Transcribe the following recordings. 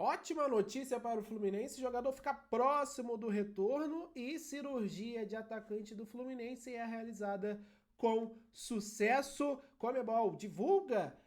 Ótima notícia para o Fluminense, o jogador fica próximo do retorno e cirurgia de atacante do Fluminense é realizada com sucesso. Comebol divulga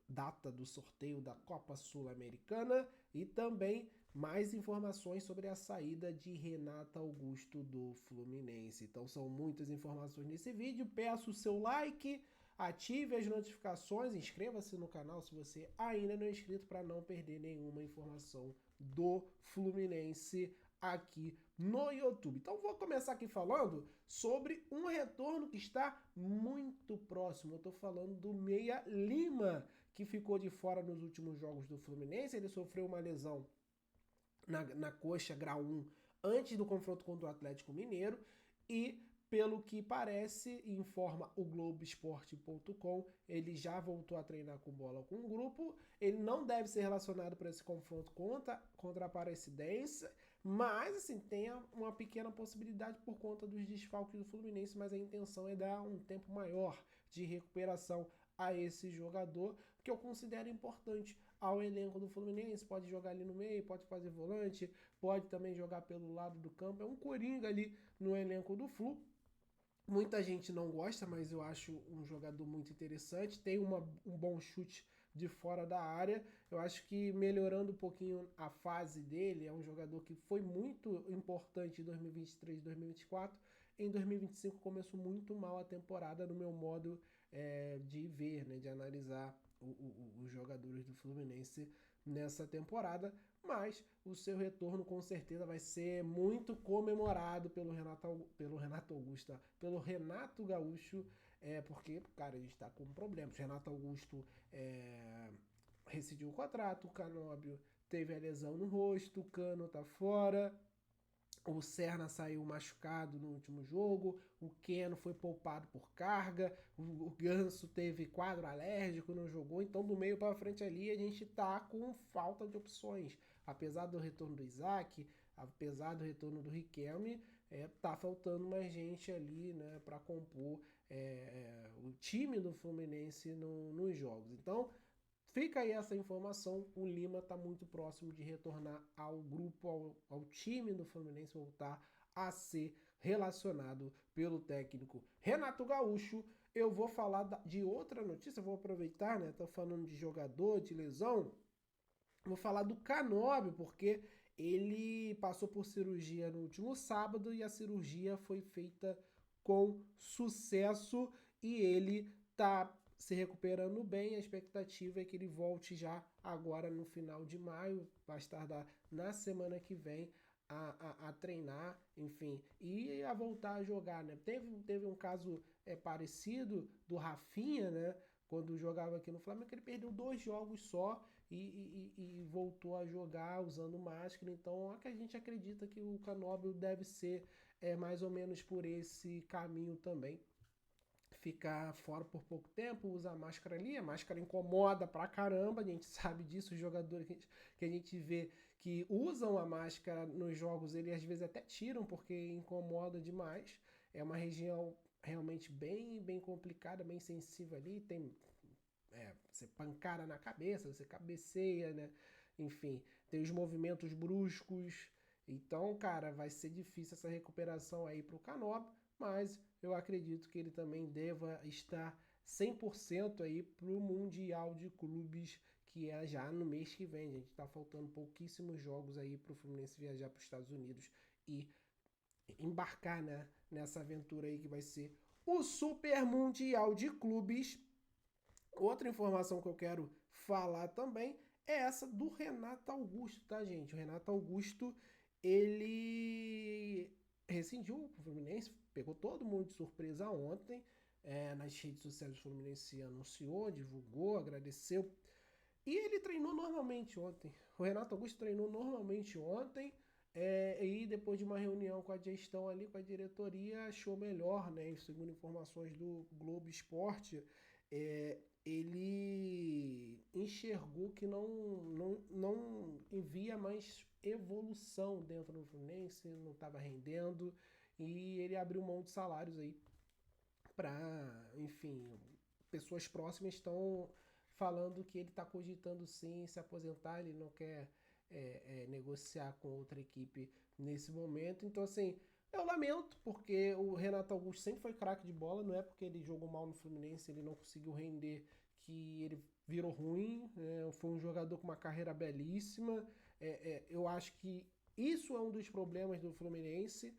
data do sorteio da Copa Sul-Americana e também mais informações sobre a saída de Renato Augusto do Fluminense. Então são muitas informações nesse vídeo. Peço o seu like, ative as notificações, inscreva-se no canal se você ainda não é inscrito para não perder nenhuma informação do Fluminense aqui no YouTube. Então vou começar aqui falando sobre um retorno que está muito próximo. Eu estou falando do Meia Lima, que ficou de fora nos últimos jogos do Fluminense. Ele sofreu uma lesão na coxa grau 1 antes do confronto contra o Atlético Mineiro e pelo que parece, informa o Globoesporte.com, ele já voltou a treinar com bola com o grupo. Ele não deve ser relacionado para esse confronto contra a Aparecidense, mas assim, tem uma pequena possibilidade por conta dos desfalques do Fluminense, mas a intenção é dar um tempo maior de recuperação a esse jogador, que eu considero importante ao elenco do Fluminense. Pode jogar ali no meio, pode fazer volante, pode também jogar pelo lado do campo. É um coringa ali no elenco do Flu. Muita gente não gosta, mas eu acho um jogador muito interessante. Tem um bom chute de fora da área. Eu acho que melhorando um pouquinho a fase dele, é um jogador que foi muito importante em 2023 e 2024. Em 2025 começou muito mal a temporada no meu modo de ver, né, de analisar os jogadores do Fluminense nessa temporada, mas o seu retorno com certeza vai ser muito comemorado pelo Renato Augusto, pelo Renato Gaúcho, porque, cara, a gente tá com problemas. Renato Augusto rescindiu o contrato, o Canóbio teve a lesão no rosto, o Cano tá fora, o Serna saiu machucado no último jogo, o Keno foi poupado por carga, o Ganso teve quadro alérgico, não jogou, então do meio para frente ali a gente tá com falta de opções. Apesar do retorno do Isaac, apesar do retorno do Riquelme, tá faltando mais gente ali, né, para compor o time do Fluminense nos jogos. Então fica aí essa informação, o Lima está muito próximo de retornar ao grupo, ao time do Fluminense, voltar a ser relacionado pelo técnico Renato Gaúcho. Eu vou falar de outra notícia, vou aproveitar, né? Tô falando de jogador, de lesão. Vou falar do Canóbio, porque ele passou por cirurgia no último sábado e a cirurgia foi feita com sucesso e ele tá se recuperando bem. A expectativa é que ele volte já agora no final de maio, mais tardar na semana que vem, a treinar, enfim, e a voltar a jogar, né? Teve um caso parecido do Rafinha, né? Quando jogava aqui no Flamengo, ele perdeu 2 jogos só e voltou a jogar usando máscara. Então, é que a gente acredita que o Canóbio deve ser mais ou menos por esse caminho também. Ficar fora por pouco tempo, usar máscara ali, a máscara incomoda pra caramba, a gente sabe disso, os jogadores que a gente vê que usam a máscara nos jogos, eles às vezes até tiram porque incomoda demais. É uma região realmente bem complicada, bem sensível ali, tem você pancada na cabeça, você cabeceia, né? Enfim, tem os movimentos bruscos. Então, cara, vai ser difícil essa recuperação aí pro Canop, mas eu acredito que ele também deva estar 100% aí pro Mundial de Clubes, que é já no mês que vem. A gente tá faltando pouquíssimos jogos aí pro Fluminense viajar para os Estados Unidos e embarcar, né, nessa aventura aí que vai ser o Super Mundial de Clubes. Outra informação que eu quero falar também é essa do Renato Augusto, tá, gente? O Renato Augusto, ele rescindiu o Fluminense, pegou todo mundo de surpresa ontem. Nas redes sociais do Fluminense anunciou, divulgou, agradeceu. E ele treinou normalmente ontem. O Renato Augusto treinou normalmente ontem. E depois de uma reunião com a gestão ali, com a diretoria, achou melhor, né? Segundo informações do Globo Esporte, ele enxergou que não envia mais evolução dentro do Fluminense, não estava rendendo, e ele abriu mão de salários aí para, enfim, pessoas próximas estão falando que ele está cogitando sim se aposentar, ele não quer negociar com outra equipe nesse momento. Então, assim, eu lamento, porque o Renato Augusto sempre foi craque de bola, não é porque ele jogou mal no Fluminense, ele não conseguiu render, que ele virou ruim, foi um jogador com uma carreira belíssima. Eu acho que isso é um dos problemas do Fluminense.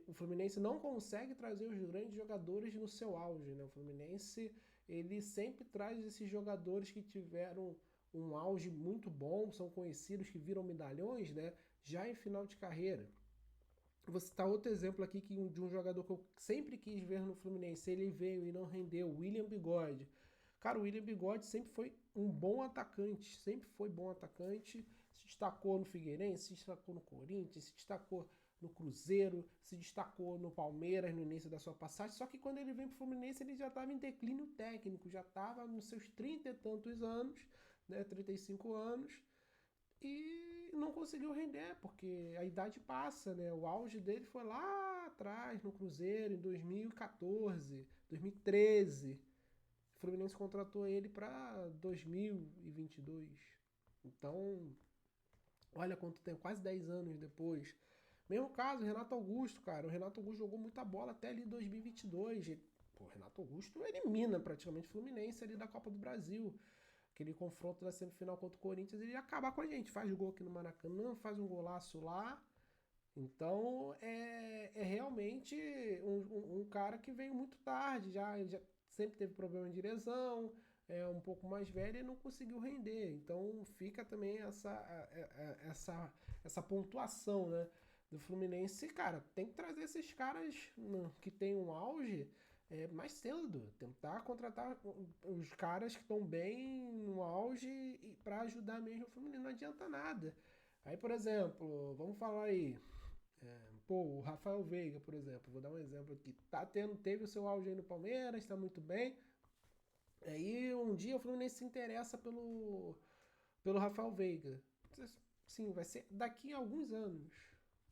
O Fluminense não consegue trazer os grandes jogadores no seu auge, né? O Fluminense, ele sempre traz esses jogadores que tiveram um auge muito bom, são conhecidos, que viram medalhões, né? Já em final de carreira. Vou citar outro exemplo aqui de um jogador que eu sempre quis ver no Fluminense. Ele veio e não rendeu, William Bigode. Cara, o William Bigode sempre foi um bom atacante, sempre foi bom atacante. Se destacou no Figueirense, se destacou no Corinthians, se destacou no Cruzeiro, se destacou no Palmeiras no início da sua passagem. Só que quando ele vem pro Fluminense, ele já estava em declínio técnico, já estava nos seus 30 e tantos anos, né, 35 anos, e não conseguiu render, porque a idade passa, né? O auge dele foi lá atrás, no Cruzeiro, em 2014, 2013. O Fluminense contratou ele para 2022. Então, olha quanto tempo, quase 10 anos depois. Mesmo caso, Renato Augusto, cara. O Renato Augusto jogou muita bola até ali 2022. O Renato Augusto elimina praticamente o Fluminense ali da Copa do Brasil. Aquele confronto da semifinal contra o Corinthians, ele ia acabar com a gente. Faz gol aqui no Maracanã, faz um golaço lá. Então é realmente um cara que veio muito tarde, já sempre teve problema de lesão, é um pouco mais velho e não conseguiu render. Então fica também essa pontuação, né, do Fluminense. Cara, tem que trazer esses caras que tem um auge mais cedo, tentar contratar os caras que estão bem no auge para ajudar mesmo o Fluminense. Não adianta nada. Aí, por exemplo, vamos falar aí, o Rafael Veiga, por exemplo, vou dar um exemplo aqui, teve o seu auge aí no Palmeiras, está muito bem. Aí um dia o Fluminense se interessa pelo Rafael Veiga. Sim, vai ser daqui a alguns anos.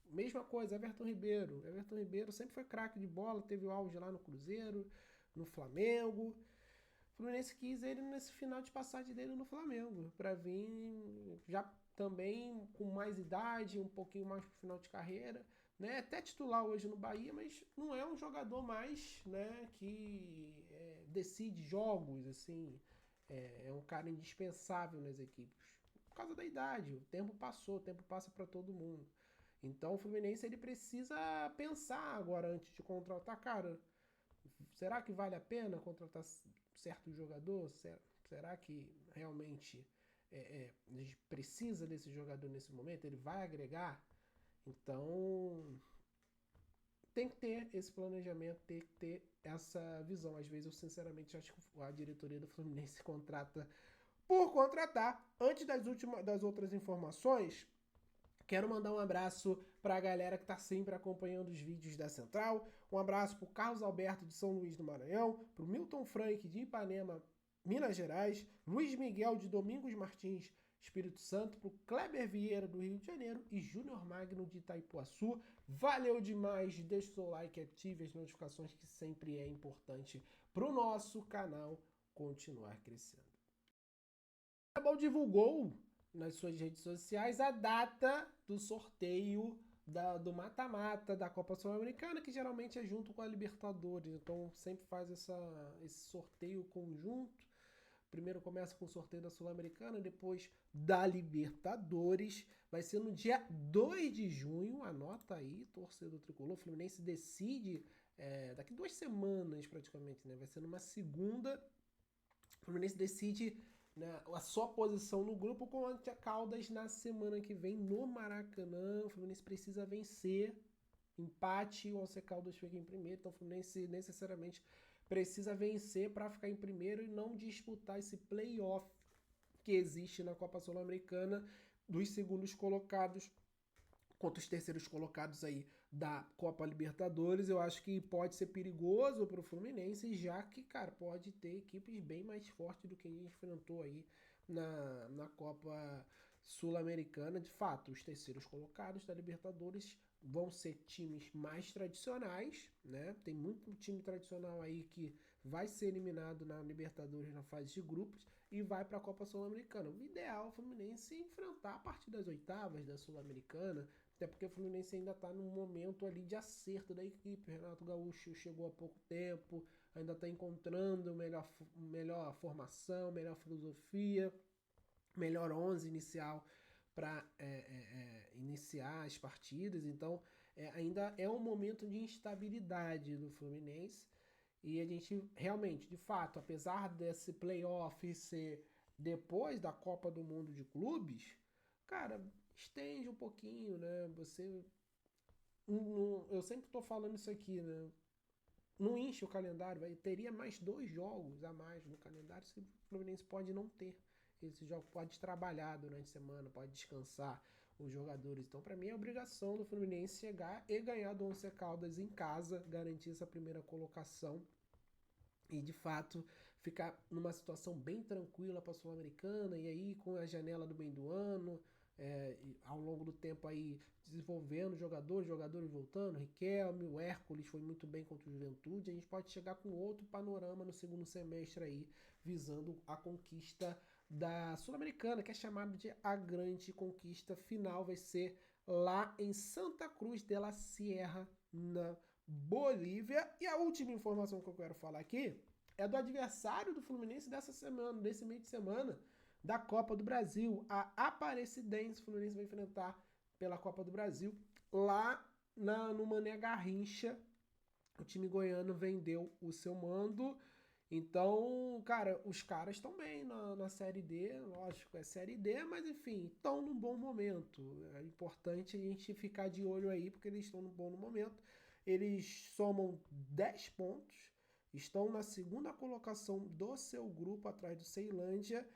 Mesma coisa, Everton Ribeiro. Everton Ribeiro sempre foi craque de bola, teve o auge lá no Cruzeiro, no Flamengo. O Fluminense quis ele nesse final de passagem dele no Flamengo, para vir já também com mais idade, um pouquinho mais pro final de carreira, né? Até titular hoje no Bahia, mas não é um jogador mais, né, que decide jogos, assim, é um cara indispensável nas equipes. Por causa da idade, o tempo passou, o tempo passa para todo mundo. Então o Fluminense ele precisa pensar agora antes de contratar, cara. Será que vale a pena contratar certo jogador? Será que realmente a gente precisa desse jogador nesse momento? Ele vai agregar? Então tem que ter esse planejamento, tem que ter essa visão. Às vezes eu sinceramente acho que a diretoria do Fluminense contrata por contratar. Antes das outras informações, quero mandar um abraço para a galera que está sempre acompanhando os vídeos da Central. Um abraço para o Carlos Alberto de São Luís do Maranhão, para o Milton Frank de Ipanema, Minas Gerais, Luiz Miguel de Domingos Martins, Espírito Santo, para o Kleber Vieira do Rio de Janeiro e Júnior Magno de Itaipuaçu. Valeu demais, deixa o seu like, ative as notificações, que sempre é importante para o nosso canal continuar crescendo. O Futebol divulgou nas suas redes sociais a data do sorteio do mata-mata da Copa Sul-Americana, que geralmente é junto com a Libertadores. Então sempre faz esse sorteio conjunto. Primeiro começa com o sorteio da Sul-Americana, depois da Libertadores. Vai ser no dia 2 de junho, anota aí, torcedor tricolor. O Fluminense decide daqui 2 semanas praticamente, né? Vai ser numa segunda. O Fluminense decide, né, a sua posição no grupo com o Caldas na semana que vem no Maracanã. O Fluminense precisa vencer, empate, o Once Caldas fica em primeiro. Então o Fluminense necessariamente precisa vencer para ficar em primeiro e não disputar esse playoff que existe na Copa Sul-Americana dos segundos colocados contra os terceiros colocados aí da Copa Libertadores. Eu acho que pode ser perigoso para o Fluminense, já que, cara, pode ter equipes bem mais fortes do que a gente enfrentou aí na Copa Sul-Americana. De fato, os terceiros colocados da Libertadores vão ser times mais tradicionais, né? Tem muito time tradicional aí que vai ser eliminado na Libertadores na fase de grupos e vai para a Copa Sul-Americana. O ideal é o Fluminense enfrentar a partir das oitavas da Sul-Americana, até porque o Fluminense ainda está num momento ali de acerto da equipe. O Renato Gaúcho chegou há pouco tempo, ainda está encontrando melhor formação, melhor filosofia, melhor 11 inicial para iniciar as partidas. Então, ainda é um momento de instabilidade do Fluminense. E a gente realmente, de fato, apesar desse playoff ser depois da Copa do Mundo de Clubes, cara, estende um pouquinho, né? Você. Eu sempre tô falando isso aqui, né? Não enche o calendário, teria mais 2 jogos a mais no calendário, se o Fluminense pode não ter. Esse jogo pode trabalhar durante a semana, pode descansar os jogadores. Então, para mim, é obrigação do Fluminense chegar e ganhar do Once Caldas em casa, garantir essa primeira colocação e de fato ficar numa situação bem tranquila para a Sul-Americana, e aí com a janela do meio do ano, ao longo do tempo aí desenvolvendo jogadores voltando, Riquelme, o Hércules foi muito bem contra o Juventude, a gente pode chegar com outro panorama no segundo semestre aí, visando a conquista da Sul-Americana, que é chamado de a grande conquista final, vai ser lá em Santa Cruz de la Sierra, na Bolívia. E a última informação que eu quero falar aqui é do adversário do Fluminense dessa semana, desse meio de semana, da Copa do Brasil. A Aparecidense, o Fluminense vai enfrentar pela Copa do Brasil lá no Mané Garrincha. O time goiano vendeu o seu mando. Então, cara, os caras estão bem na Série D, lógico, é Série D, mas enfim, estão num bom momento. É importante a gente ficar de olho aí, porque eles estão num bom momento. Eles somam 10 pontos, estão na segunda colocação do seu grupo, atrás do Ceilândia.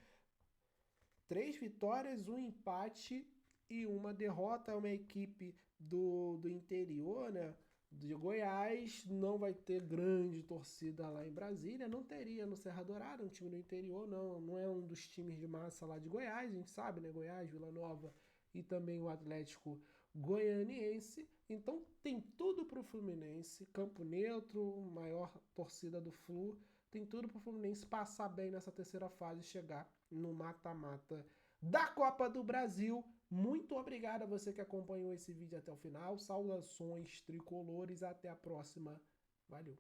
3 vitórias, um empate e uma derrota. É uma equipe do interior, né? De Goiás, não vai ter grande torcida lá em Brasília, não teria no Serra Dourada, um time do interior, não é um dos times de massa lá de Goiás, a gente sabe, né? Goiás, Vila Nova e também o Atlético Goianiense. Então tem tudo para o Fluminense, campo neutro, maior torcida do Flu, tem tudo para o Fluminense passar bem nessa terceira fase e chegar no mata-mata da Copa do Brasil. Muito obrigado a você que acompanhou esse vídeo até o final. Saudações tricolores, até a próxima. Valeu!